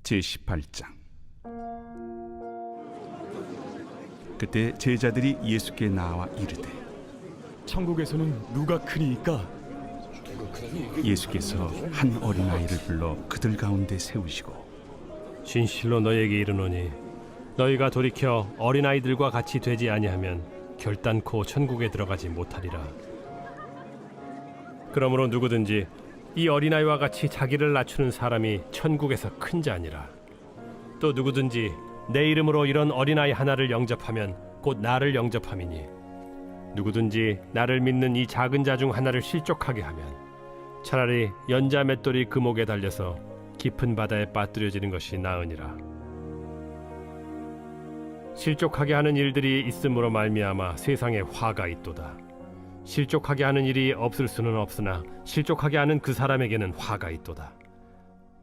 제18장. 그때 제자들이 예수께 나와 이르되 천국에서는 누가 크니이까? 예수께서 한 어린아이를 불러 그들 가운데 세우시고 진실로 너희에게 이르노니 너희가 돌이켜 어린아이들과 같이 되지 아니하면 결단코 천국에 들어가지 못하리라. 그러므로 누구든지 이 어린아이와 같이 자기를 낮추는 사람이 천국에서 큰 자니라. 또 누구든지 내 이름으로 이런 어린아이 하나를 영접하면 곧 나를 영접함이니 누구든지 나를 믿는 이 작은 자 중 하나를 실족하게 하면 차라리 연자 맷돌이 그 목에 달려서 깊은 바다에 빠뜨려지는 것이 나으니라. 실족하게 하는 일들이 있음으로 말미암아 세상에 화가 있도다. 실족하게 하는 일이 없을 수는 없으나 실족하게 하는 그 사람에게는 화가 있도다.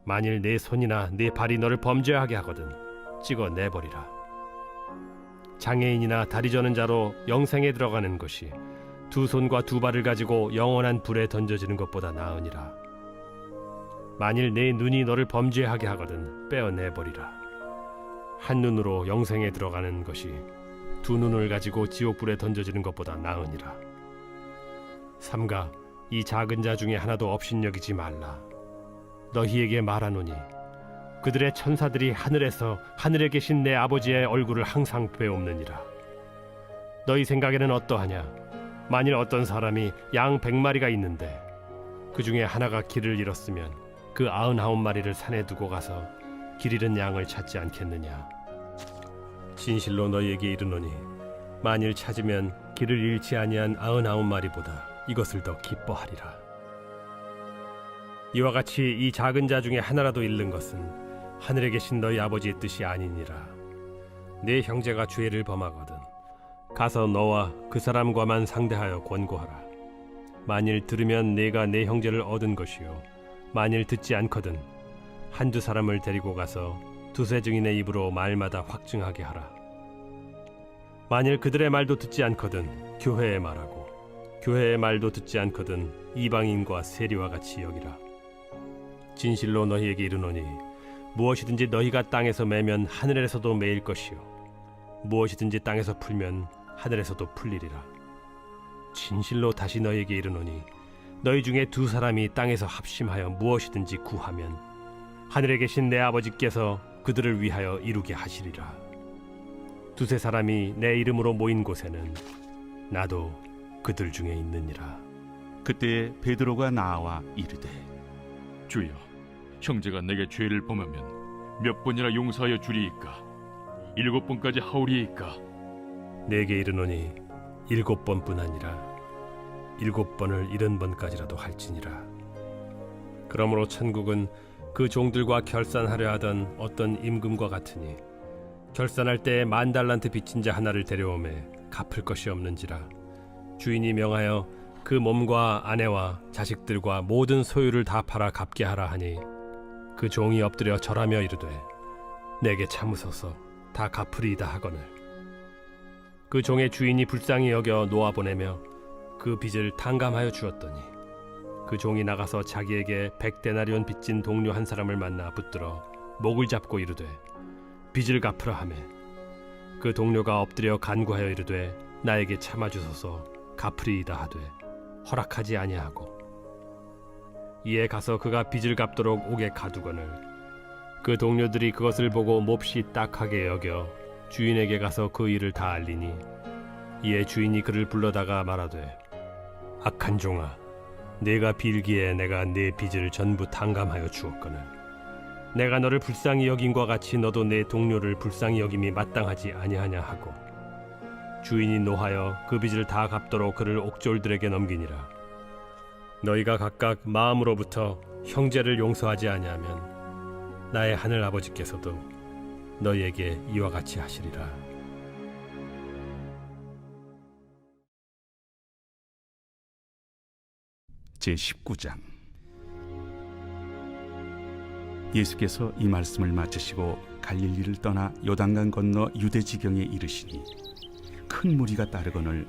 만일 내 손이나 내 발이 너를 범죄하게 하거든 찍어 내버리라. 장애인이나 다리 저는 자로 영생에 들어가는 것이 두 손과 두 발을 가지고 영원한 불에 던져지는 것보다 나으니라. 만일 내 눈이 너를 범죄하게 하거든 빼어내버리라. 한 눈으로 영생에 들어가는 것이 두 눈을 가지고 지옥불에 던져지는 것보다 나으니라. 삼가 이 작은 자 중에 하나도 업신여기지 말라. 너희에게 말하노니 그들의 천사들이 하늘에서 하늘에 계신 내 아버지의 얼굴을 항상 배옵느니라. 너희 생각에는 어떠하냐? 만일 어떤 사람이 양 100마리가 있는데 그 중에 하나가 길을 잃었으면 그 99마리를 산에 두고 가서 길 잃은 양을 찾지 않겠느냐? 진실로 너희에게 이르노니 만일 찾으면 길을 잃지 아니한 99마리보다 이것을 더 기뻐하리라. 이와 같이 이 작은 자 중에 하나라도 잃는 것은 하늘에 계신 너희 아버지의 뜻이 아니니라. 네 형제가 죄를 범하거든 가서 너와 그 사람과만 상대하여 권고하라. 만일 들으면 네가 네 형제를 얻은 것이요 만일 듣지 않거든 한두 사람을 데리고 가서 두세 증인의 입으로 말마다 확증하게 하라. 만일 그들의 말도 듣지 않거든 교회에 말하고 교회의 말도 듣지 않거든 이방인과 세리와 같이 여기라. 진실로 너희에게 이르노니 무엇이든지 너희가 땅에서 매면 하늘에서도 매일 것이요 무엇이든지 땅에서 풀면 하늘에서도 풀리리라. 진실로 다시 너희에게 이르노니 너희 중에 두 사람이 땅에서 합심하여 무엇이든지 구하면 하늘에 계신 내 아버지께서 그들을 위하여 이루게 하시리라. 두세 사람이 내 이름으로 모인 곳에는 나도 그들 중에 있느니라. 그때 베드로가 나와 이르되 주여, 형제가 내게 죄를 범하면 몇 번이나 용서하여 주리이까? 7번까지 하오리이까? 내게 이르노니 7번뿐 아니라 7번을 70번까지라도 할지니라. 그러므로 천국은 그 종들과 결산하려 하던 어떤 임금과 같으니 결산할 때에 10,000달란트 빚진 자 하나를 데려오매 갚을 것이 없는지라. 주인이 명하여 그 몸과 아내와 자식들과 모든 소유를 다 팔아 갚게 하라 하니 그 종이 엎드려 절하며 이르되 내게 참으소서 다 갚으리이다 하거늘 그 종의 주인이 불쌍히 여겨 놓아보내며 그 빚을 탕감하여 주었더니 그 종이 나가서 자기에게 100데나리온 빚진 동료 한 사람을 만나 붙들어 목을 잡고 이르되 빚을 갚으라 하매 그 동료가 엎드려 간구하여 이르되 나에게 참아주소서 갚으리이다 하되 허락하지 아니하고 이에 가서 그가 빚을 갚도록 옥에 가두거늘 그 동료들이 그것을 보고 몹시 딱하게 여겨 주인에게 가서 그 일을 다 알리니 이에 주인이 그를 불러다가 말하되 악한 종아 네가 빌기에 내가 네 빚을 전부 탕감하여 주었거늘 내가 너를 불쌍히 여김과 같이 너도 내 동료를 불쌍히 여김이 마땅하지 아니하냐 하고 주인이 노하여 그 빚을 다 갚도록 그를 옥졸들에게 넘기니라. 너희가 각각 마음으로부터 형제를 용서하지 아니하면 나의 하늘 아버지께서도 너희에게 이와 같이 하시리라. 제19장. 예수께서 이 말씀을 마치시고 갈릴리를 떠나 요단강 건너 유대 지경에 이르시니 큰 무리가 따르거늘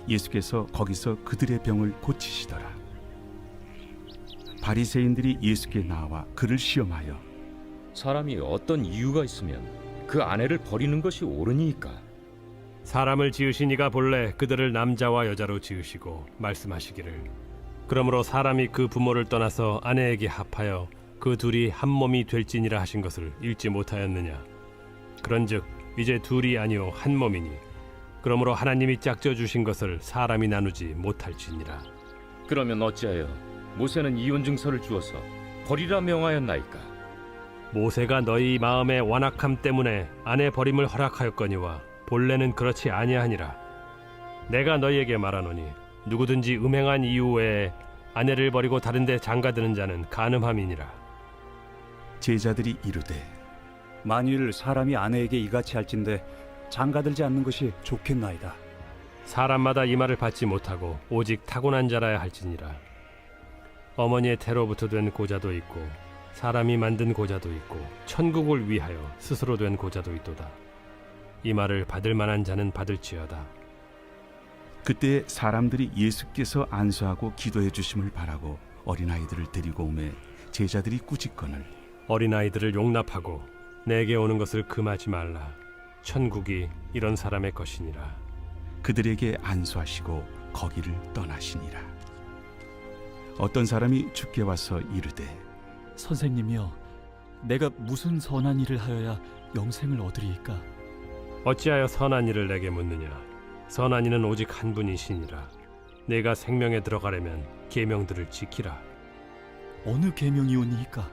예수께서 거기서 그들의 병을 고치시더라. 바리새인들이 예수께 나와 그를 시험하여 사람이 어떤 이유가 있으면 그 아내를 버리는 것이 옳으니까. 사람을 지으신 이가 본래 그들을 남자와 여자로 지으시고 말씀하시기를 그러므로 사람이 그 부모를 떠나서 아내에게 합하여 그 둘이 한 몸이 될지니라 하신 것을 읽지 못하였느냐. 그런즉 이제 둘이 아니요 한 몸이니 그러므로 하나님이 짝져 주신 것을 사람이 나누지 못할지니라. 그러면 어찌하여 모세는 이혼 증서를 주어서 버리라 명하였나이까? 모세가 너희 마음의 완악함 때문에 아내 버림을 허락하였거니와 본래는 그렇지 아니하니라. 내가 너희에게 말하노니 누구든지 음행한 이유 외에 아내를 버리고 다른 데 장가드는 자는 간음함이니라. 제자들이 이르되 만일 사람이 아내에게 이같이 할진대 장가들지 않는 것이 좋겠나이다. 사람마다 이 말을 받지 못하고 오직 타고난 자라야 할지니라. 어머니의 태로부터 된 고자도 있고 사람이 만든 고자도 있고 천국을 위하여 스스로 된 고자도 있도다. 이 말을 받을 만한 자는 받을지어다. 그때 사람들이 예수께서 안수하고 기도해 주심을 바라고 어린아이들을 데리고 오매 제자들이 꾸짖거늘 어린아이들을 용납하고 내게 오는 것을 금하지 말라. 천국이 이런 사람의 것이니라. 그들에게 안수하시고 거기를 떠나시니라. 어떤 사람이 주께 와서 이르되 선생님이여, 내가 무슨 선한 일을 하여야 영생을 얻으리이까? 어찌하여 선한 일을 내게 묻느냐. 선한 이는 오직 한 분이시니라. 내가 생명에 들어가려면 계명들을 지키라. 어느 계명이오니이까?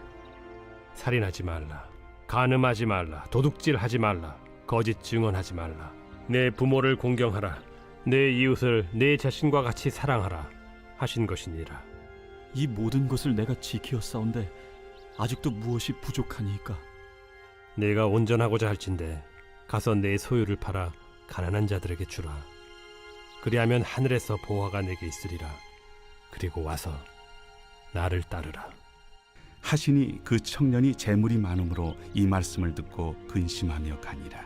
살인하지 말라. 간음하지 말라. 도둑질하지 말라. 거짓 증언하지 말라. 내 부모를 공경하라. 내 이웃을 내 자신과 같이 사랑하라 하신 것이니라. 이 모든 것을 내가 지키었사온데 아직도 무엇이 부족하니이까? 내가 온전하고자 할진대 가서 내 소유를 팔아 가난한 자들에게 주라. 그리하면 하늘에서 보화가 내게 있으리라. 그리고 와서 나를 따르라. 하시니 그 청년이 재물이 많음으로 이 말씀을 듣고 근심하며 가니라.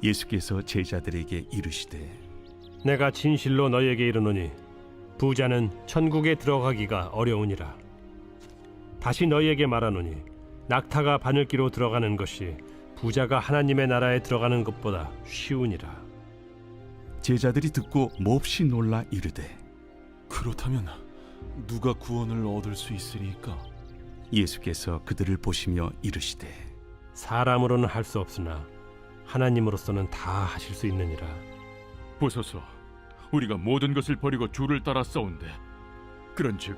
예수께서 제자들에게 이르시되 내가 진실로 너희에게 이르노니 부자는 천국에 들어가기가 어려우니라. 다시 너희에게 말하노니 낙타가 바늘기로 들어가는 것이 부자가 하나님의 나라에 들어가는 것보다 쉬우니라. 제자들이 듣고 몹시 놀라 이르되 그렇다면 누가 구원을 얻을 수 있으리까? 예수께서 그들을 보시며 이르시되 사람으로는 할 수 없으나 하나님으로서는 다 하실 수 있느니라. 보소서, 우리가 모든 것을 버리고 주를 따라 싸운데 그런즉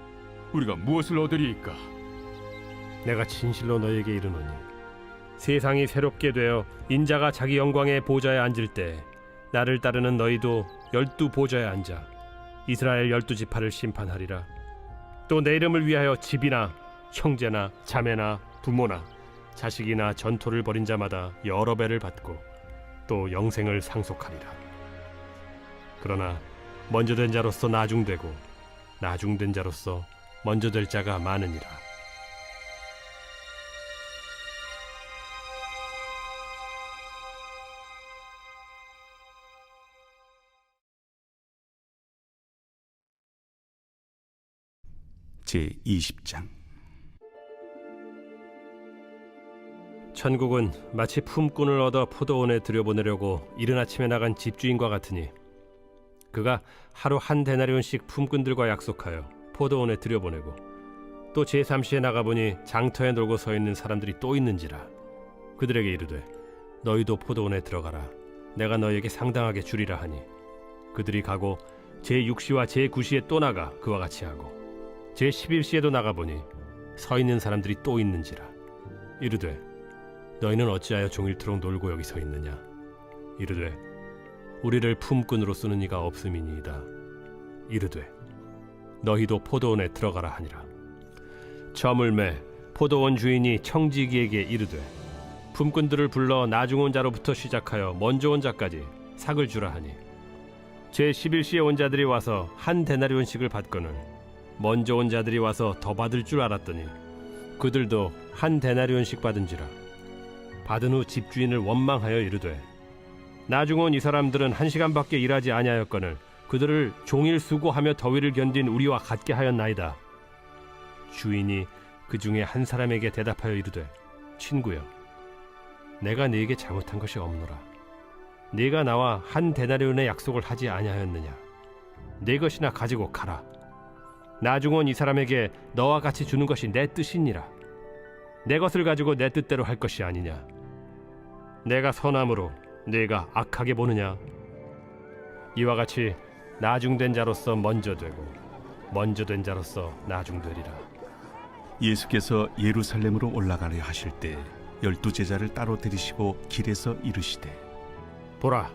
우리가 무엇을 얻으리이까? 내가 진실로 너희에게 이르노니 세상이 새롭게 되어 인자가 자기 영광의 보좌에 앉을 때 나를 따르는 너희도 12 보좌에 앉아 이스라엘 12지파를 심판하리라. 또 내 이름을 위하여 집이나 형제나 자매나 부모나 자식이나 전토를 벌인 자마다 여러 배를 받고 또 영생을 상속하리라. 그러나 먼저 된 자로서 나중되고 나중된 자로서 먼저 될 자가 많으니라. 제 20장 천국은 마치 품꾼을 얻어 포도원에 들여보내려고 이른 아침에 나간 집주인과 같으니 그가 하루 한 데나리온씩 품꾼들과 약속하여 포도원에 들여보내고 또 제3시에 나가보니 장터에 놀고 서 있는 사람들이 또 있는지라. 그들에게 이르되 너희도 포도원에 들어가라. 내가 너희에게 상당하게 주리라 하니 그들이 가고 제6시와 제9시에 또 나가 그와 같이 하고 제11시에도 나가보니 서 있는 사람들이 또 있는지라. 이르되 너희는 어찌하여 종일토록 놀고 여기 서 있느냐. 이르되 우리를 품꾼으로 쓰는 이가 없음이니이다. 이르되 너희도 포도원에 들어가라 하니라. 저물매 포도원 주인이 청지기에게 이르되 품꾼들을 불러 나중 온 자로부터 시작하여 먼저 온 자까지 삭을 주라 하니 제11시에 온 자들이 와서 한 데나리온씩을 받거늘 먼저 온 자들이 와서 더 받을 줄 알았더니 그들도 한 데나리온씩 받은지라. 받은 후 집주인을 원망하여 이르되 나중 온 이 사람들은 1시간밖에 일하지 아니하였거늘 그들을 종일 수고하며 더위를 견딘 우리와 같게 하였나이다. 주인이 그 중에 한 사람에게 대답하여 이르되 친구여 내가 네게 잘못한 것이 없노라. 네가 나와 한 데나리온의 약속을 하지 아니하였느냐. 네 것이나 가지고 가라. 나중 온 이 사람에게 너와 같이 주는 것이 내 뜻이니라. 내 것을 가지고 내 뜻대로 할 것이 아니냐. 내가 선함으로 네가 악하게 보느냐. 이와 같이 나중된 자로서 먼저 되고 먼저 된 자로서 나중되리라. 예수께서 예루살렘으로 올라가려 하실 때 12 제자를 따로 데리시고 길에서 이르시되 보라,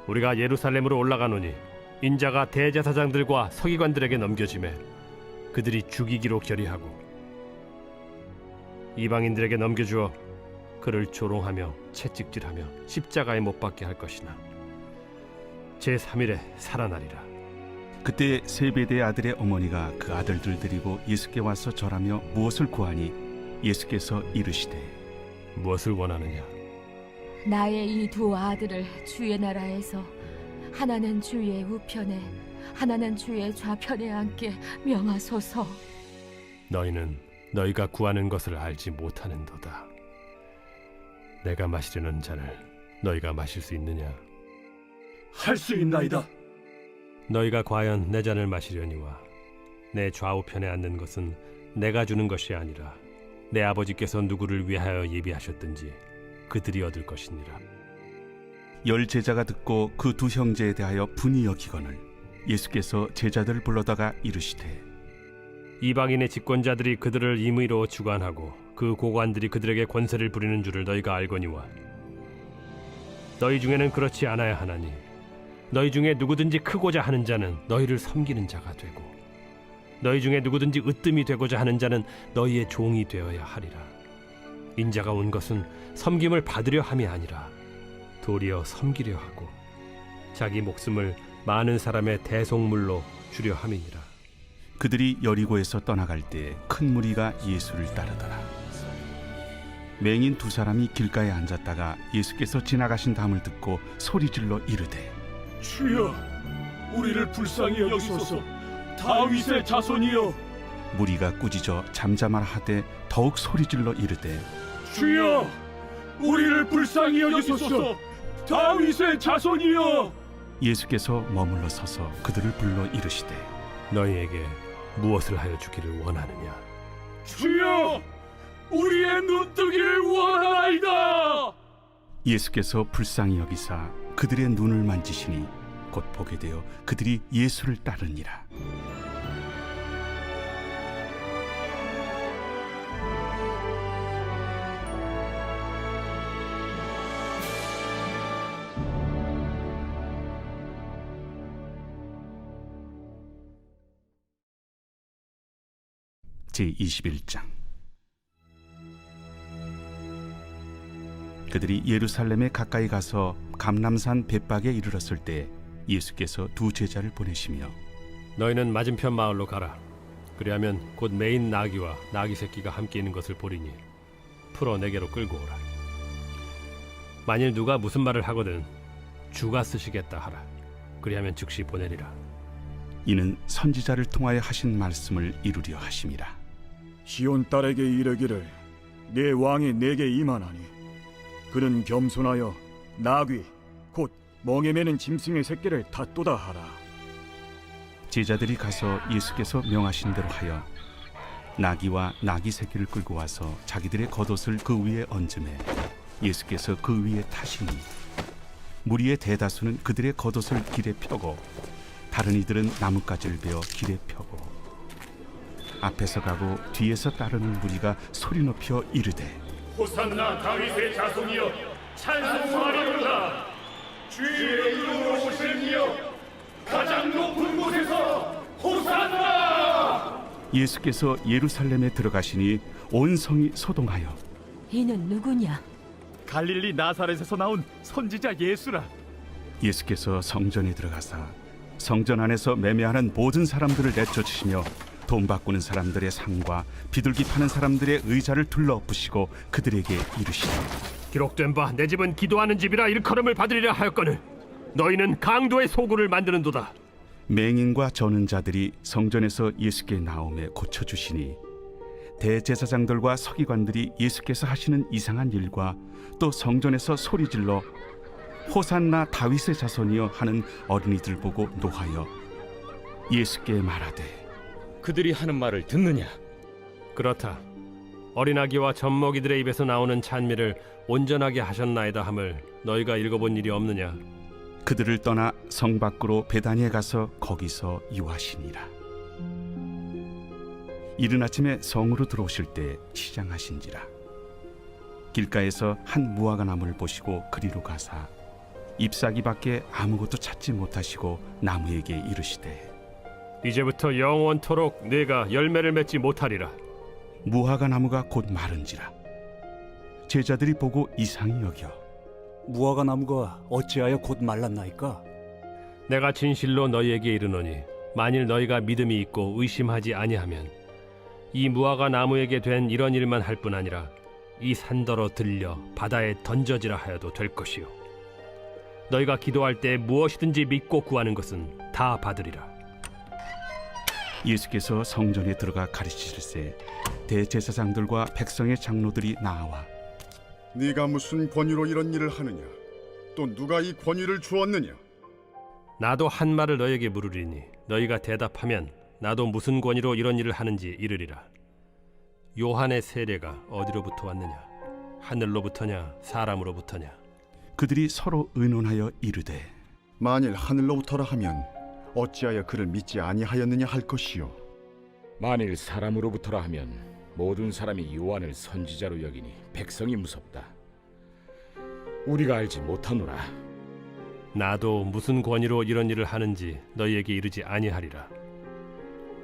우리가 예루살렘으로 올라가노니 인자가 대제사장들과 서기관들에게 넘겨지매 그들이 죽이기로 결의하고 이방인들에게 넘겨주어 그를 조롱하며 채찍질하며 십자가에 못 박게 할 것이나 제3일에 살아나리라. 그때 세베대의 아들의 어머니가 그 아들들 데리고 예수께 와서 절하며 무엇을 구하니 예수께서 이르시되 무엇을 원하느냐. 나의 이 두 아들을 주의 나라에서 하나는 주의 우편에 하나는 주의 좌편에 앉게 명하소서. 너희는 너희가 구하는 것을 알지 못하는도다. 내가 마시려는 잔을 너희가 마실 수 있느냐. 할 수 있나이다. 너희가 과연 내 잔을 마시려니와 내 좌우편에 앉는 것은 내가 주는 것이 아니라 내 아버지께서 누구를 위하여 예비하셨든지 그들이 얻을 것이니라. 10 제자가 듣고 그 두 형제에 대하여 분이 여기거늘 예수께서 제자들을 불러다가 이르시되 이방인의 집권자들이 그들을 임의로 주관하고 그 고관들이 그들에게 권세를 부리는 줄을 너희가 알거니와 너희 중에는 그렇지 않아야 하나니 너희 중에 누구든지 크고자 하는 자는 너희를 섬기는 자가 되고 너희 중에 누구든지 으뜸이 되고자 하는 자는 너희의 종이 되어야 하리라. 인자가 온 것은 섬김을 받으려 함이 아니라 도리어 섬기려 하고 자기 목숨을 많은 사람의 대속물로 주려 함이니라. 그들이 여리고에서 떠나갈 때 큰 무리가 예수를 따르더라. 맹인 2 사람이 길가에 앉았다가 예수께서 지나가신 담을 듣고 소리질러 이르되 주여, 우리를 불쌍히 여기소서. 다윗의 자손이여. 무리가 꾸짖어 잠잠하라 하되 더욱 소리질러 이르되 주여, 우리를 불쌍히 여기소서. 다윗의 자손이여. 예수께서 머물러 서서 그들을 불러 이르시되 너희에게 무엇을 하여 주기를 원하느냐. 주여, 우리의 눈뜨기를 원하나이다. 예수께서 불쌍히 여기사 그들의 눈을 만지시니 곧 보게 되어 그들이 예수를 따르니라. 제21장. 그들이 예루살렘에 가까이 가서 감람산 벳박에 이르렀을 때 예수께서 2 제자를 보내시며 너희는 맞은편 마을로 가라. 그리하면 곧 매인 나귀와 나귀 새끼가 함께 있는 것을 보리니 풀어 내게로 끌고 오라. 만일 누가 무슨 말을 하거든 주가 쓰시겠다 하라. 그리하면 즉시 보내리라. 이는 선지자를 통하여 하신 말씀을 이루려 하심이라. 시온 딸에게 이르기를 내 왕이 내게 임하나니 그는 겸손하여 나귀 곧 멍에 매는 짐승의 새끼를 탓도다 하라. 제자들이 가서 예수께서 명하신 대로 하여 나귀와 나귀 새끼를 끌고 와서 자기들의 겉옷을 그 위에 얹음에 예수께서 그 위에 타시니 무리의 대다수는 그들의 겉옷을 길에 펴고 다른 이들은 나뭇가지를 베어 길에 펴고 앞에서 가고 뒤에서 따르는 무리가 소리 높여 이르되 호산나 다윗의 자손이여 찬송하리로다. 주의 이름으로 오시는 이여 가장 높은 곳에서 호산나. 예수께서 예루살렘에 들어가시니 온 성이 소동하여 이는 누구냐? 갈릴리 나사렛에서 나온 선지자 예수라. 예수께서 성전에 들어가사 성전 안에서 매매하는 모든 사람들을 내쫓으시며 돈 바꾸는 사람들의 상과 비둘기 파는 사람들의 의자를 둘러엎으시고 그들에게 이르시되 기록된 바 내 집은 기도하는 집이라 일컬음을 받으리라 하였거늘 너희는 강도의 소굴을 만드는도다. 맹인과 저는 자들이 성전에서 예수께 나오매 고쳐주시니 대제사장들과 서기관들이 예수께서 하시는 이상한 일과 또 성전에서 소리질러 호산나 다윗의 자손이여 하는 어린이들 보고 노하여 예수께 말하되 그들이 하는 말을 듣느냐? 그렇다. 어린아기와 젖먹이들의 입에서 나오는 찬미를 온전하게 하셨나이다 함을 너희가 읽어본 일이 없느냐? 그들을 떠나 성 밖으로 베다니에 가서 거기서 유하시니라. 이른 아침에 성으로 들어오실 때 시장하신지라. 길가에서 한 무화과 나무를 보시고 그리로 가사 잎사귀밖에 아무것도 찾지 못하시고 나무에게 이르시되 이제부터 영원토록 네가 열매를 맺지 못하리라. 무화과 나무가 곧 마른지라. 제자들이 보고 이상히 여겨 무화과 나무가 어찌하여 곧 말랐나이까? 내가 진실로 너희에게 이르노니 만일 너희가 믿음이 있고 의심하지 아니하면 이 무화과 나무에게 된 이런 일만 할 뿐 아니라 이 산더러 들려 바다에 던져지라 하여도 될 것이요 너희가 기도할 때 무엇이든지 믿고 구하는 것은 다 받으리라. 예수께서 성전에 들어가 가르치실세 대제사장들과 백성의 장로들이 나와 네가 무슨 권위로 이런 일을 하느냐? 또 누가 이 권위를 주었느냐? 나도 한 말을 너희에게 물으리니 너희가 대답하면 나도 무슨 권위로 이런 일을 하는지 이르리라. 요한의 세례가 어디로부터 왔느냐? 하늘로부터냐 사람으로부터냐? 그들이 서로 의논하여 이르되 만일 하늘로부터라 하면 어찌하여 그를 믿지 아니하였느냐 할 것이요. 만일 사람으로부터라 하면 모든 사람이 요한을 선지자로 여기니 백성이 무섭다. 우리가 알지 못하노라. 나도 무슨 권위로 이런 일을 하는지 너희에게 이르지 아니하리라.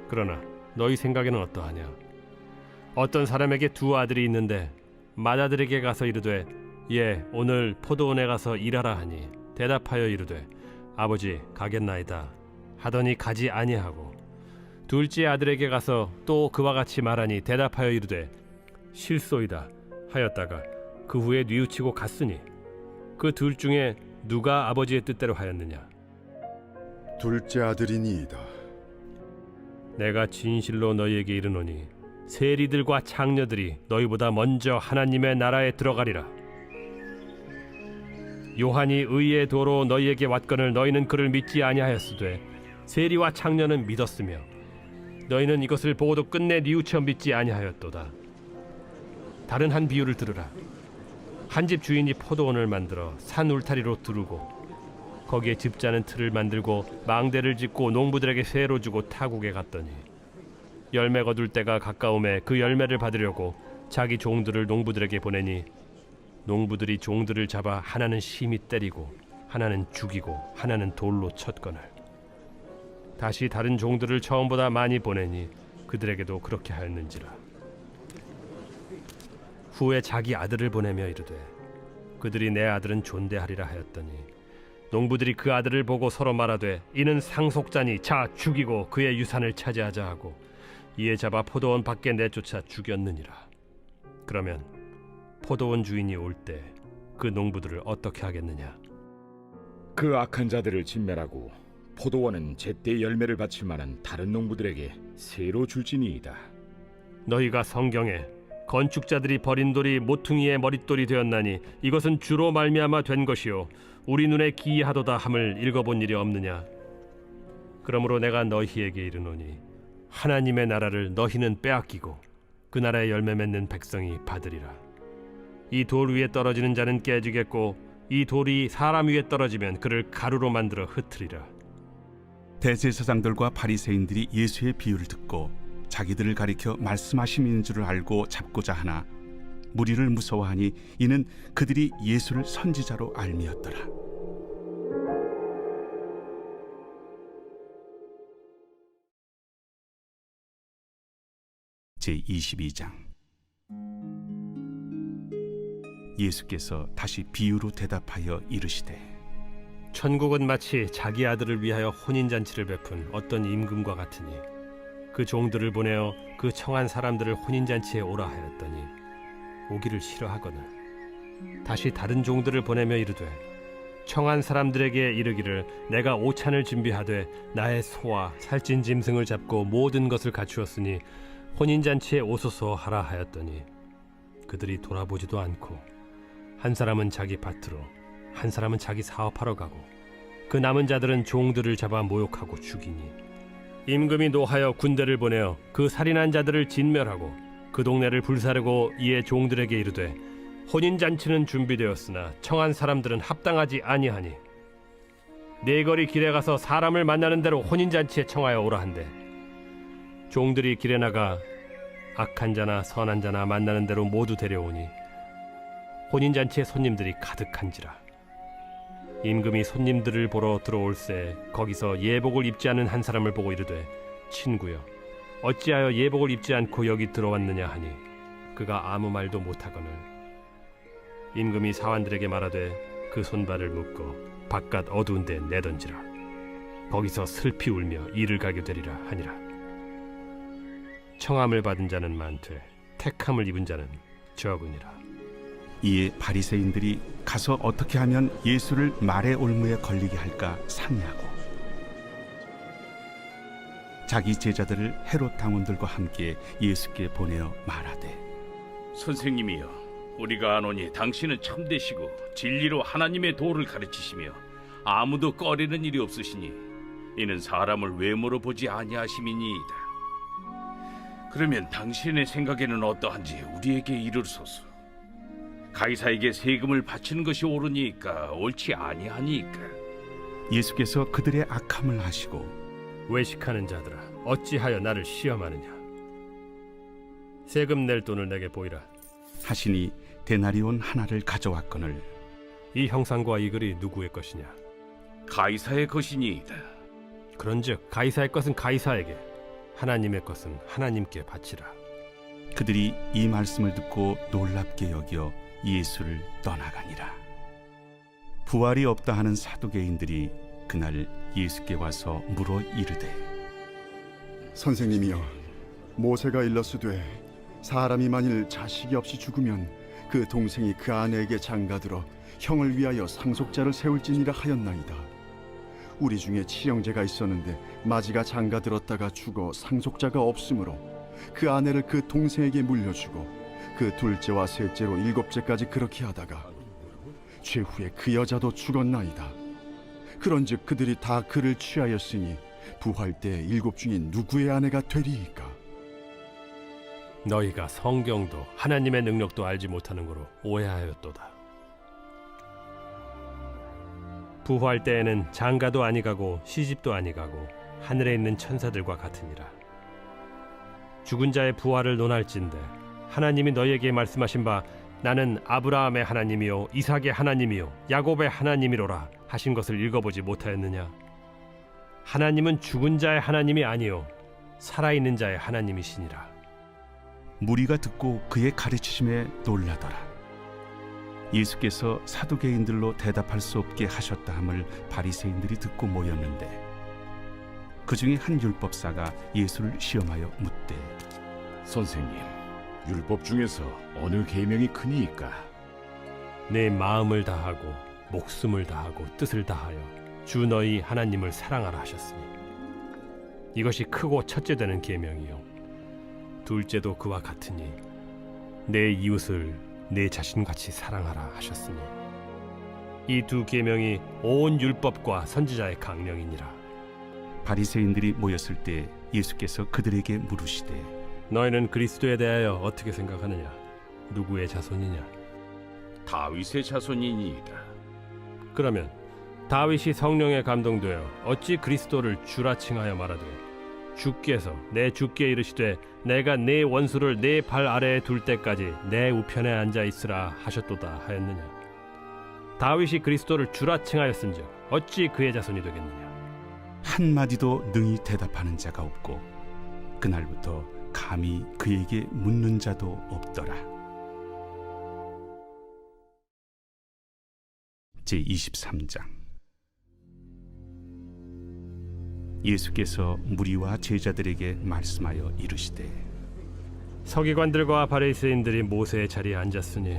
그러나 너희 생각에는 어떠하냐? 어떤 사람에게 두 아들이 있는데 맏아들에게 가서 이르되 예 오늘 포도원에 가서 일하라 하니 대답하여 이르되 아버지 가겠나이다 하더니 가지 아니하고 둘째 아들에게 가서 또 그와 같이 말하니 대답하여 이르되 실소이다 하였다가 그 후에 뉘우치고 갔으니 그 둘 중에 누가 아버지의 뜻대로 하였느냐? 둘째 아들이니이다. 내가 진실로 너희에게 이르노니 세리들과 창녀들이 너희보다 먼저 하나님의 나라에 들어가리라. 요한이 의의 도로 너희에게 왔거늘 너희는 그를 믿지 아니하였으되 세리와 창녀는 믿었으며 너희는 이것을 보고도 끝내 뉘우쳐 믿지 아니하였도다. 다른 한 비유를 들으라. 한 집 주인이 포도원을 만들어 산 울타리로 두르고 거기에 집자는 틀을 만들고 망대를 짓고 농부들에게 세로 주고 타국에 갔더니 열매 거둘 때가 가까움에 그 열매를 받으려고 자기 종들을 농부들에게 보내니 농부들이 종들을 잡아 하나는 심히 때리고 하나는 죽이고 하나는 돌로 쳤거늘 다시 다른 종들을 처음보다 많이 보내니 그들에게도 그렇게 하였는지라. 후에 자기 아들을 보내며 이르되 그들이 내 아들은 존대하리라 하였더니 농부들이 그 아들을 보고 서로 말하되 이는 상속자니 자 죽이고 그의 유산을 차지하자 하고 이에 잡아 포도원 밖에 내쫓아 죽였느니라. 그러면 포도원 주인이 올 때 그 농부들을 어떻게 하겠느냐? 그 악한 자들을 진멸하고 포도원은 제때 열매를 바칠 만한 다른 농부들에게 새로 줄지니이다. 너희가 성경에 건축자들이 버린 돌이 모퉁이의 머릿돌이 되었나니 이것은 주로 말미암아 된 것이요 우리 눈에 기이하도다 함을 읽어본 일이 없느냐? 그러므로 내가 너희에게 이르노니 하나님의 나라를 너희는 빼앗기고 그 나라의 열매 맺는 백성이 받으리라. 이 돌 위에 떨어지는 자는 깨지겠고 이 돌이 사람 위에 떨어지면 그를 가루로 만들어 흩으리라. 대제사장들과 바리새인들이 예수의 비유를 듣고 자기들을 가리켜 말씀하심인 줄을 알고 잡고자 하나 무리를 무서워하니 이는 그들이 예수를 선지자로 알미었더라. 제22장. 예수께서 다시 비유로 대답하여 이르시되 천국은 마치 자기 아들을 위하여 혼인잔치를 베푼 어떤 임금과 같으니 그 종들을 보내어 그 청한 사람들을 혼인잔치에 오라 하였더니 오기를 싫어하거늘 다시 다른 종들을 보내며 이르되 청한 사람들에게 이르기를 내가 오찬을 준비하되 나의 소와 살찐 짐승을 잡고 모든 것을 갖추었으니 혼인잔치에 오소서 하라 하였더니 그들이 돌아보지도 않고 한 사람은 자기 밭으로 한 사람은 자기 사업하러 가고 그 남은 자들은 종들을 잡아 모욕하고 죽이니 임금이 노하여 군대를 보내어 그 살인한 자들을 진멸하고 그 동네를 불사르고 이에 종들에게 이르되 혼인잔치는 준비되었으나 청한 사람들은 합당하지 아니하니 네 거리 길에 가서 사람을 만나는 대로 혼인잔치에 청하여 오라 한대 종들이 길에 나가 악한 자나 선한 자나 만나는 대로 모두 데려오니 혼인잔치에 손님들이 가득한지라 임금이 손님들을 보러 들어올새 거기서 예복을 입지 않은 한 사람을 보고 이르되 친구여 어찌하여 예복을 입지 않고 여기 들어왔느냐 하니 그가 아무 말도 못하거늘 임금이 사환들에게 말하되 그 손발을 묶어 바깥 어두운 데 내던지라 거기서 슬피 울며 이를 가게 되리라 하니라 청함을 받은 자는 많되 택함을 입은 자는 적으니라. 이에 바리새인들이 가서 어떻게 하면 예수를 말의 올무에 걸리게 할까 상의하고 자기 제자들을 헤롯 당원들과 함께 예수께 보내어 말하되 선생님이여 우리가 아노니 당신은 참되시고 진리로 하나님의 도를 가르치시며 아무도 꺼리는 일이 없으시니 이는 사람을 외모로 보지 아니하심이니이다. 그러면 당신의 생각에는 어떠한지 우리에게 이르소서. 가이사에게 세금을 바치는 것이 옳으니까 옳지 아니하니까. 예수께서 그들의 악함을 아시고 외식하는 자들아 어찌하여 나를 시험하느냐 세금 낼 돈을 내게 보이라 하시니 데나리온 하나를 가져왔거늘 이 형상과 이 글이 누구의 것이냐 가이사의 것이니이다. 그런즉 가이사의 것은 가이사에게 하나님의 것은 하나님께 바치라. 그들이 이 말씀을 듣고 놀랍게 여겨 예수를 떠나가니라. 부활이 없다 하는 사두개인들이 그날 예수께 와서 물어 이르되 선생님이여 모세가 일렀으되 사람이 만일 자식이 없이 죽으면 그 동생이 그 아내에게 장가들어 형을 위하여 상속자를 세울지니라 하였나이다. 우리 중에 칠형제가 있었는데 마지가 장가들었다가 죽어 상속자가 없으므로 그 아내를 그 동생에게 물려주고 그 둘째와 셋째로 7째까지 그렇게 하다가 최후에 그 여자도 죽었나이다. 그런즉 그들이 다 그를 취하였으니 부활 때 7 중에 누구의 아내가 되리이까? 너희가 성경도 하나님의 능력도 알지 못하는 거로 오해하였도다. 부활 때에는 장가도 아니가고 시집도 아니가고 하늘에 있는 천사들과 같으니라. 죽은 자의 부활을 논할진대 하나님이 너희에게 말씀하신 바 나는 아브라함의 하나님이요 이삭의 하나님이요 야곱의 하나님이로라 하신 것을 읽어보지 못하였느냐. 하나님은 죽은 자의 하나님이 아니요 살아있는 자의 하나님이시니라. 무리가 듣고 그의 가르치심에 놀라더라. 예수께서 사두개인들로 대답할 수 없게 하셨다 함을 바리새인들이 듣고 모였는데 그 중에 한 율법사가 예수를 시험하여 묻되 선생님, 율법 중에서 어느 계명이 크니이까? 내 마음을 다하고 목숨을 다하고 뜻을 다하여 주 너희 하나님을 사랑하라 하셨으니 이것이 크고 첫째 되는 계명이요 둘째도 그와 같으니 내 이웃을 내 자신같이 사랑하라 하셨으니 이 두 계명이 온 율법과 선지자의 강령이니라. 바리새인들이 모였을 때 예수께서 그들에게 물으시되 너희는 그리스도에 대하여 어떻게 생각하느냐? 누구의 자손이냐? 다윗의 자손이니이다. 그러면 다윗이 성령에 감동되어 어찌 그리스도를 주라 칭하여 말하되 주께서 내 주께 이르시되 내가 네 원수를 네 발 아래에 둘 때까지 내 우편에 앉아 있으라 하셨도다 하였느냐. 다윗이 그리스도를 주라 칭하였은즉 어찌 그의 자손이 되겠느냐. 한마디도 능히 대답하는 자가 없고 그날부터 감히 그에게 묻는 자도 없더라. 제23장 예수께서 무리와 제자들에게 말씀하여 이르시되 서기관들과 바리새인들이 모세의 자리에 앉았으니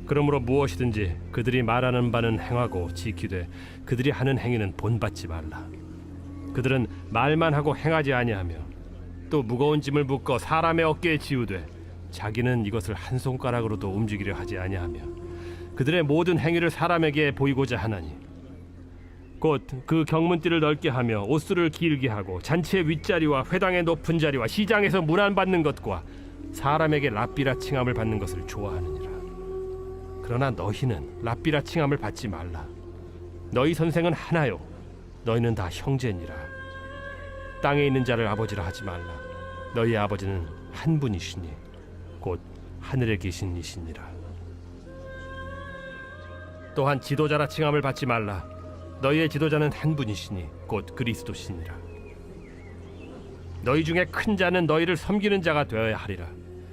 그러므로 무엇이든지 그들이 말하는 바는 행하고 지키되 그들이 하는 행위는 본받지 말라. 그들은 말만 하고 행하지 아니하며 또 무거운 짐을 묶어 사람의 어깨에 지우되 자기는 이것을 한 손가락으로도 움직이려 하지 아니하며 그들의 모든 행위를 사람에게 보이고자 하나니 곧 그 경문띠를 넓게 하며 옷수를 길게 하고 잔치의 윗자리와 회당의 높은 자리와 시장에서 문안받는 것과 사람에게 랍비라 칭함을 받는 것을 좋아하느니라. 그러나 너희는 랍비라 칭함을 받지 말라. 너희 선생은 하나요 너희는 다 형제니라. 땅에 있는 자를 아버지라 하지 말라. 너희 아버지는 한 분이시니 곧 하늘에 계신 이시니라. 또한 지도자라 칭함을 받지 말라. 너희의 지도자는 한 분이시니 곧 그리스도시니라. 너희 중에 큰 자는 너희를 섬기는 자가 되어야 하리라.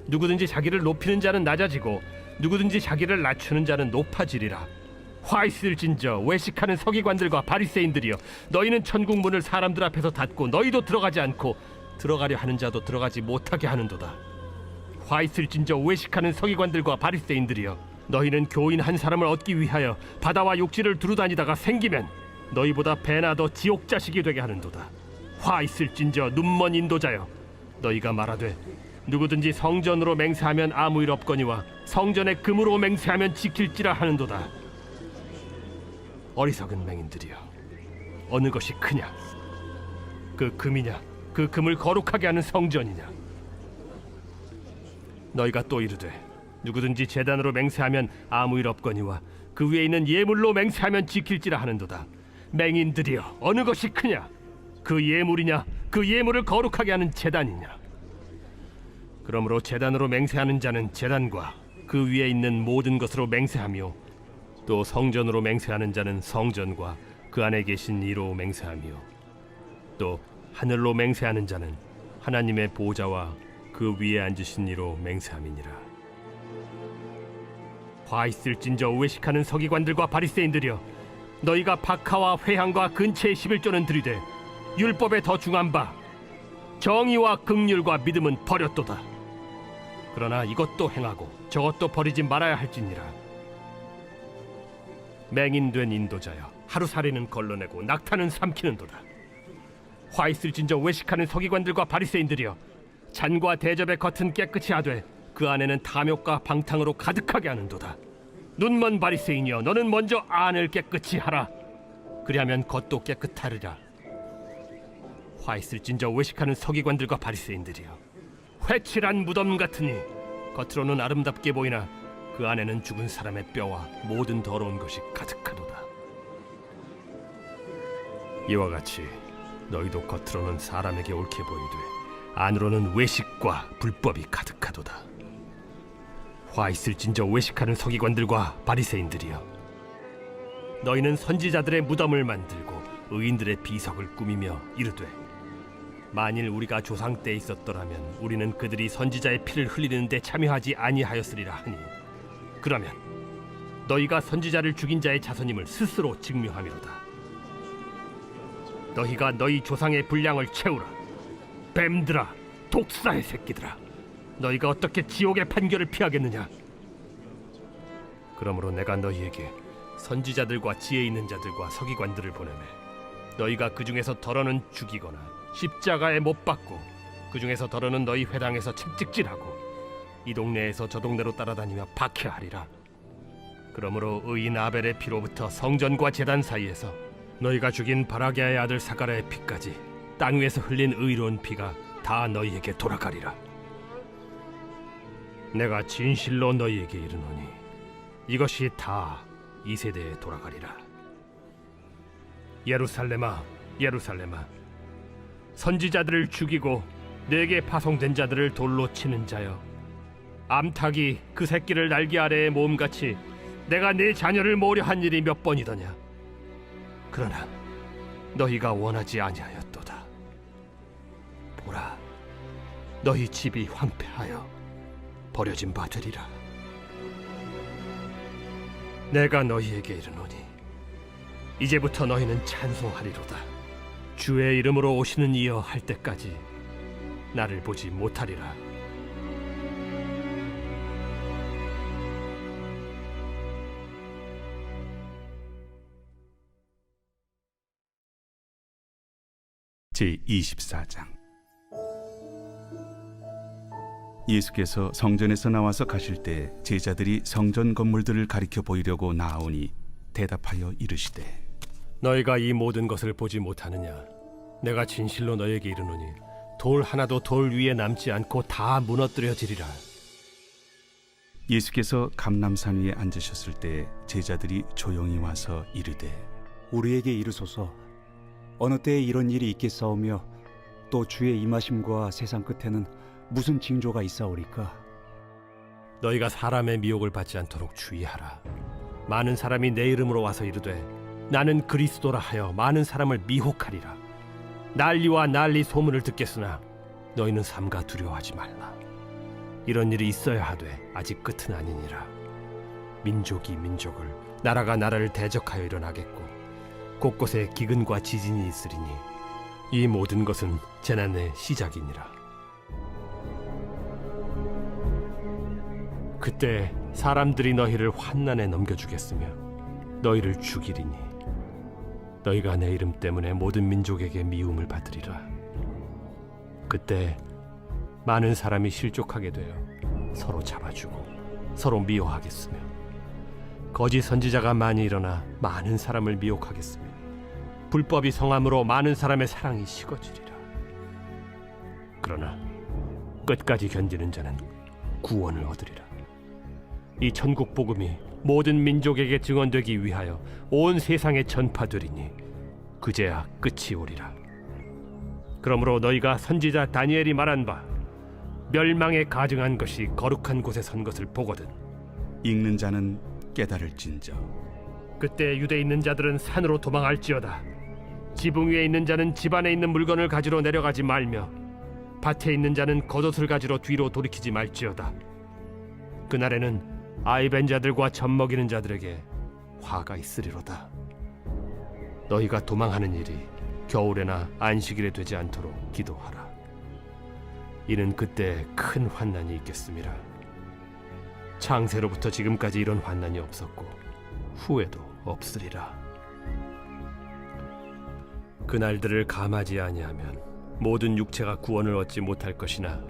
누구든지 자기를 높이는 자는 낮아지고 누구든지 자기를 낮추는 자는 높아지리라. 화 있을진저 외식하는 서기관들과 바리새인들이여, 너희는 천국 문을 사람들 앞에서 닫고 너희도 들어가지 않고 들어가려 하는 자도 들어가지 못하게 하는도다. 화 있을진저 외식하는 서기관들과 바리새인들이여, 너희는 교인 한 사람을 얻기 위하여 바다와 육지를 두루다니다가 생기면 너희보다 배나 더 지옥 자식이 되게 하는도다. 화 있을진저 눈먼 인도자여, 너희가 말하되 누구든지 성전으로 맹세하면 아무 일 없거니와 성전에 금으로 맹세하면 지킬지라 하는도다. 어리석은 맹인들이여, 어느 것이 크냐? 그 금이냐? 그 금을 거룩하게 하는 성전이냐? 너희가 또 이르되 누구든지 제단으로 맹세하면 아무 일 없거니와 그 위에 있는 예물로 맹세하면 지킬지라 하는도다. 맹인들이여, 어느 것이 크냐? 그 예물이냐? 그 예물을 거룩하게 하는 제단이냐? 그러므로 제단으로 맹세하는 자는 제단과 그 위에 있는 모든 것으로 맹세하며 또 성전으로 맹세하는 자는 성전과 그 안에 계신 이로 맹세하며 또 하늘로 맹세하는 자는 하나님의 보좌와 그 위에 앉으신 이로 맹세함이니라. 화 있을진저 외식하는 서기관들과 바리새인들이여, 너희가 박하와 회향과 근체의 11조는 들이되 율법에 더 중한 바 정의와 긍휼과 믿음은 버렸도다. 그러나 이것도 행하고 저것도 버리지 말아야 할지니라. 맹인된 인도자여, 하루살이는 걸러내고 낙타는 삼키는도다. 화 있을진저 외식하는 서기관들과 바리새인들이여, 잔과 대접의 겉은 깨끗이 하되 그 안에는 탐욕과 방탕으로 가득하게 하는도다. 눈먼 바리새인이여, 너는 먼저 안을 깨끗이 하라. 그리하면 겉도 깨끗하리라. 화 있을진저 외식하는 서기관들과 바리새인들이여, 회칠한 무덤 같으니 겉으로는 아름답게 보이나 그 안에는 죽은 사람의 뼈와 모든 더러운 것이 가득하도다. 이와 같이 너희도 겉으로는 사람에게 옳게 보이되 안으로는 외식과 불법이 가득하도다. 화 있을진저 외식하는 서기관들과 바리새인들이여, 너희는 선지자들의 무덤을 만들고 의인들의 비석을 꾸미며 이르되 만일 우리가 조상 때에 있었더라면 우리는 그들이 선지자의 피를 흘리는데 참여하지 아니하였으리라 하니, 그러면 너희가 선지자를 죽인 자의 자손임을 스스로 증명하미로다. 너희가 너희 조상의 분량을 채우라. 뱀들아, 독사의 새끼들아, 너희가 어떻게 지옥의 판결을 피하겠느냐? 그러므로 내가 너희에게 선지자들과 지혜 있는 자들과 서기관들을 보내매 너희가 그 중에서 덜어는 죽이거나 십자가에 못 박고 그 중에서 덜어는 너희 회당에서 채찍질하고 이 동네에서 저 동네로 따라다니며 박해하리라. 그러므로 의인 아벨의 피로부터 성전과 제단 사이에서 너희가 죽인 바라게아의 아들 사가랴의 피까지 땅 위에서 흘린 의로운 피가 다 너희에게 돌아가리라. 내가 진실로 너희에게 이르노니 이것이 다 이 세대에 돌아가리라. 예루살렘아, 예루살렘아, 선지자들을 죽이고 내게 파송된 자들을 돌로 치는 자여, 암탉이 그 새끼를 날개 아래에 모음같이 내가 네 자녀를 모으려 한 일이 몇 번이더냐? 그러나 너희가 원하지 아니하였도다. 보라, 너희 집이 황폐하여 버려진 바 되리라. 내가 너희에게 이르노니 이제부터 너희는 찬송하리로다. 주의 이름으로 오시는 이여 할 때까지 나를 보지 못하리라. 제24장. 예수께서 성전에서 나와서 가실 때 제자들이 성전 건물들을 가리켜 보이려고 나아오니 대답하여 이르시되 너희가 이 모든 것을 보지 못하느냐? 내가 진실로 너희에게 이르노니 돌 하나도 돌 위에 남지 않고 다 무너뜨려지리라. 예수께서 감람산 위에 앉으셨을 때 제자들이 조용히 와서 이르되 우리에게 이르소서 어느 때에 이런 일이 있겠사오며 또 주의 임하심과 세상 끝에는 무슨 징조가 있사오리까? 너희가 사람의 미혹을 받지 않도록 주의하라. 많은 사람이 내 이름으로 와서 이르되 나는 그리스도라 하여 많은 사람을 미혹하리라. 난리와 난리 소문을 듣겠으나 너희는 삼가 두려워하지 말라. 이런 일이 있어야 하되 아직 끝은 아니니라. 민족이 민족을, 나라가 나라를 대적하여 일어나겠고 곳곳에 기근과 지진이 있으리니 이 모든 것은 재난의 시작이니라. 그때 사람들이 너희를 환난에 넘겨주겠으며 너희를 죽이리니 너희가 내 이름 때문에 모든 민족에게 미움을 받으리라. 그때 많은 사람이 실족하게 되어 서로 잡아주고 서로 미워하겠으며 거짓 선지자가 많이 일어나 많은 사람을 미혹하겠으며 불법이 성함으로 많은 사람의 사랑이 식어지리라. 그러나 끝까지 견디는 자는 구원을 얻으리라. 이 천국 복음이 모든 민족에게 증언되기 위하여 온 세상에 전파되리니 그제야 끝이 오리라. 그러므로 너희가 선지자 다니엘이 말한 바 멸망에 가증한 것이 거룩한 곳에 선 것을 보거든 읽는 자는 깨달을진저. 그때 유대에 있는 자들은 산으로 도망할지어다. 지붕 위에 있는 자는 집 안에 있는 물건을 가지러 내려가지 말며 밭에 있는 자는 겉옷을 가지러 뒤로 돌이키지 말지어다. 그날에는 아이 벤 자들과 젖 먹이는 자들에게 화가 있으리로다. 너희가 도망하는 일이 겨울에나 안식일에 되지 않도록 기도하라. 이는 그때 큰 환난이 있겠음이라. 창세로부터 지금까지 이런 환난이 없었고 후에도 없으리라. 그날들을 감하지 아니하면 모든 육체가 구원을 얻지 못할 것이나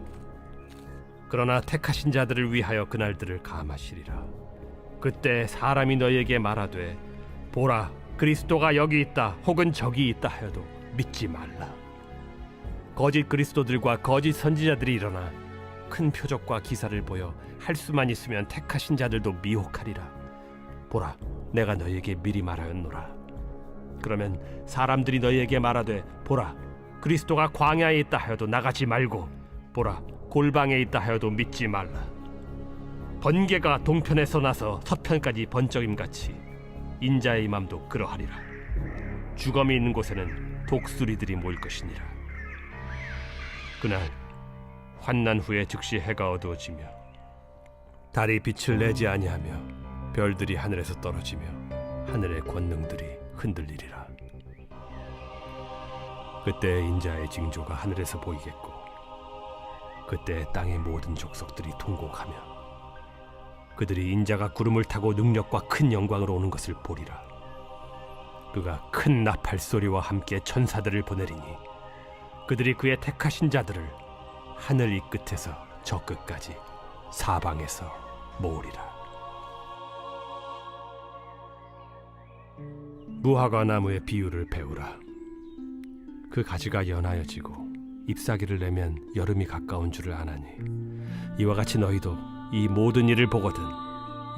그러나 택하신 자들을 위하여 그날들을 감하시리라. 그때 사람이 너희에게 말하되 보라 그리스도가 여기 있다 혹은 저기 있다 하여도 믿지 말라. 거짓 그리스도들과 거짓 선지자들이 일어나 큰 표적과 기사를 보여 할 수만 있으면 택하신 자들도 미혹하리라. 보라 내가 너희에게 미리 말하였노라. 그러면 사람들이 너희에게 말하되 보라 그리스도가 광야에 있다 하여도 나가지 말고 보라 골방에 있다 하여도 믿지 말라. 번개가 동편에서 나서 서편까지 번쩍임같이 인자의 맘도 그러하리라. 주검이 있는 곳에는 독수리들이 모일 것이니라. 그날 환난 후에 즉시 해가 어두워지며 달이 빛을 내지 아니하며 별들이 하늘에서 떨어지며 하늘의 권능들이 흔들리리라. 그때 인자의 징조가 하늘에서 보이겠고 그때 땅의 모든 족속들이 통곡하며 그들이 인자가 구름을 타고 능력과 큰 영광으로 오는 것을 보리라. 그가 큰 나팔 소리와 함께 천사들을 보내리니 그들이 그의 택하신 자들을 하늘 이 끝에서 저 끝까지 사방에서 모으리라. 무화과 나무의 비유를 배우라. 그 가지가 연하여지고 잎사귀를 내면 여름이 가까운 줄을 아나니 이와 같이 너희도 이 모든 일을 보거든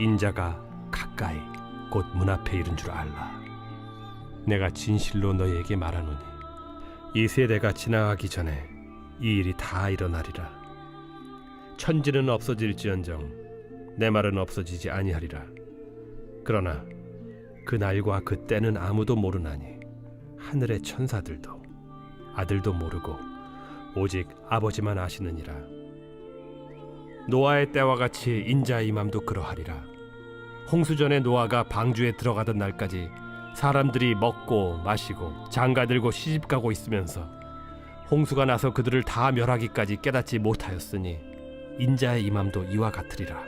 인자가 가까이 곧 문 앞에 이른 줄 알라. 내가 진실로 너희에게 말하노니 이 세대가 지나가기 전에 이 일이 다 일어나리라. 천지는 없어질지언정 내 말은 없어지지 아니하리라. 그러나 그 날과 그 때는 아무도 모르나니 하늘의 천사들도 아들도 모르고 오직 아버지만 아시느니라. 노아의 때와 같이 인자의 임함도 그러하리라. 홍수전에 노아가 방주에 들어가던 날까지 사람들이 먹고 마시고 장가들고 시집가고 있으면서 홍수가 나서 그들을 다 멸하기까지 깨닫지 못하였으니 인자의 임함도 이와 같으리라.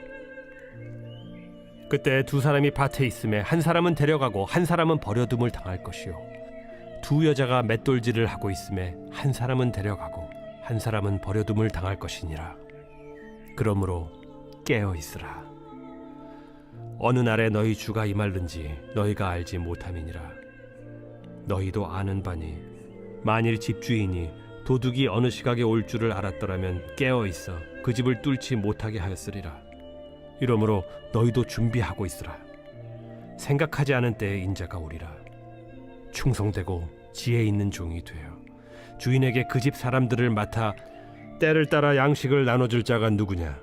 그때 두 사람이 밭에 있음에 한 사람은 데려가고 한 사람은 버려둠을 당할 것이요 두 여자가 맷돌질을 하고 있음에 한 사람은 데려가고 한 사람은 버려둠을 당할 것이니라. 그러므로 깨어 있으라. 어느 날에 너희 주가 임할는지 너희가 알지 못함이니라. 너희도 아는 바니 만일 집주인이 도둑이 어느 시각에 올 줄을 알았더라면 깨어 있어 그 집을 뚫지 못하게 하였으리라. 이러므로 너희도 준비하고 있으라. 생각하지 않은 때에 인자가 오리라. 충성되고 지혜 있는 종이 되어 주인에게 그 집 사람들을 맡아 때를 따라 양식을 나눠줄 자가 누구냐?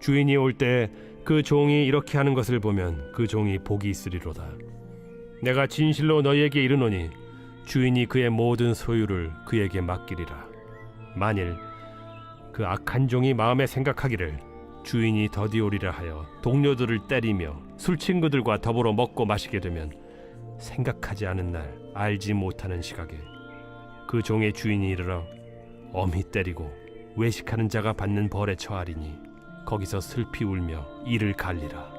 주인이 올 때 그 종이 이렇게 하는 것을 보면 그 종이 복이 있으리로다. 내가 진실로 너희에게 이르노니 주인이 그의 모든 소유를 그에게 맡기리라. 만일 그 악한 종이 마음에 생각하기를 주인이 더디 오리라 하여 동료들을 때리며 술 친구들과 더불어 먹고 마시게 되면 생각하지 않은 날 알지 못하는 시각에 그 종의 주인이 이르러 엄히 때리고 외식하는 자가 받는 벌에 처하리니 거기서 슬피 울며 이를 갈리라.